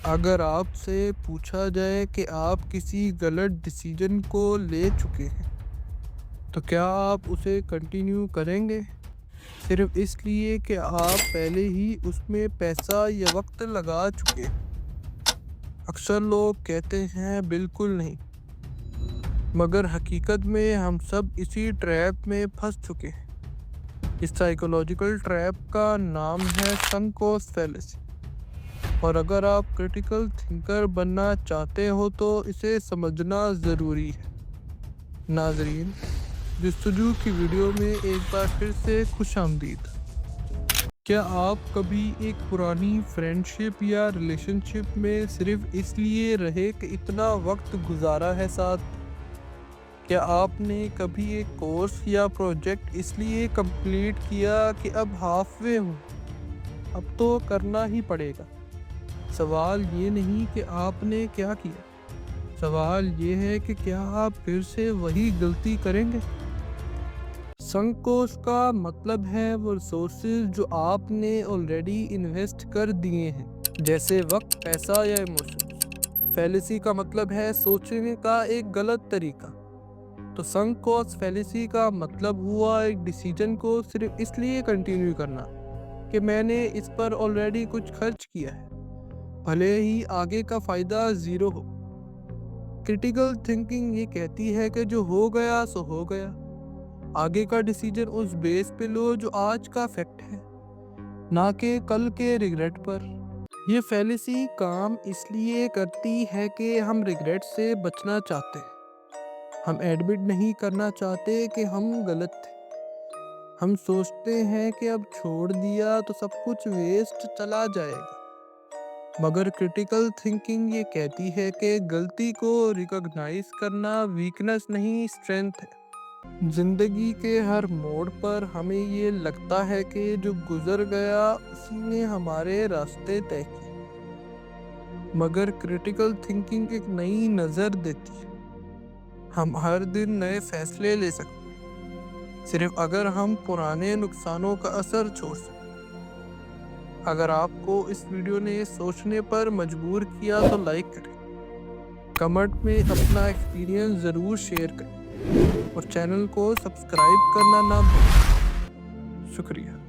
اگر آپ سے پوچھا جائے کہ آپ کسی غلط ڈیسیجن کو لے چکے ہیں تو کیا آپ اسے کنٹینیو کریں گے صرف اس لیے کہ آپ پہلے ہی اس میں پیسہ یا وقت لگا چکے ہیں؟ اکثر لوگ کہتے ہیں بالکل نہیں، مگر حقیقت میں ہم سب اسی ٹریپ میں پھنس چکے ہیں۔ اس سائیکولوجیکل ٹریپ کا نام ہے سنک کوسٹ فیلیسی، اور اگر آپ کریٹیکل تھنکر بننا چاہتے ہو تو اسے سمجھنا ضروری ہے۔ ناظرین، جستجو کی ویڈیو میں ایک بار پھر سے خوش آمدید۔ کیا آپ کبھی ایک پرانی فرینڈشپ یا ریلیشن شپ میں صرف اس لیے رہے کہ اتنا وقت گزارا ہے ساتھ؟ کیا آپ نے کبھی ایک کورس یا پروجیکٹ اس لیے کمپلیٹ کیا کہ اب ہاف وے ہوں، اب تو کرنا ہی پڑے گا؟ سوال یہ نہیں کہ آپ نے کیا کیا، سوال یہ ہے کہ کیا آپ پھر سے وہی غلطی کریں گے؟ سنک کوسٹ کا مطلب ہے وہ ریسورسز جو آپ نے آلریڈی انویسٹ کر دیے ہیں، جیسے وقت، پیسہ یا ایموشنز۔ فیلیسی کا مطلب ہے سوچنے کا ایک غلط طریقہ۔ تو سنک کوسٹ فیلیسی کا مطلب ہوا ایک ڈیسیجن کو صرف اس لیے کنٹینیو کرنا کہ میں نے اس پر آلریڈی کچھ خرچ کیا ہے، بھلے ہی آگے کا فائدہ زیرو ہو۔ کریٹیکل تھنکنگ یہ کہتی ہے کہ جو ہو گیا سو ہو گیا، آگے کا ڈیسیجن اس بیس پہ لو جو آج کا فیکٹ ہے، نہ کہ کل کے ریگریٹ پر۔ یہ فیلیسی کام اس لیے کرتی ہے کہ ہم ریگریٹ سے بچنا چاہتے ہیں۔ ہم ایڈمٹ نہیں کرنا چاہتے کہ ہم غلط تھے۔ ہم سوچتے ہیں کہ اب چھوڑ دیا تو سب کچھ ویسٹ چلا جائے گا، مگر کریٹیکل تھنکنگ یہ کہتی ہے کہ غلطی کو ریکگنائز کرنا ویکنس نہیں، اسٹرینتھ ہے۔ زندگی کے ہر موڑ پر ہمیں یہ لگتا ہے کہ جو گزر گیا اسی نے ہمارے راستے طے کیے، مگر کریٹیکل تھنکنگ ایک نئی نظر دیتی ہے۔ ہم ہر دن نئے فیصلے لے سکتے ہیں، صرف اگر ہم پرانے نقصانوں کا اثر چھوڑ سکیں۔ اگر آپ کو اس ویڈیو نے سوچنے پر مجبور کیا تو لائک کریں، کمنٹ میں اپنا ایکسپیرینس ضرور شیئر کریں، اور چینل کو سبسکرائب کرنا نہ بھولیں۔ شکریہ۔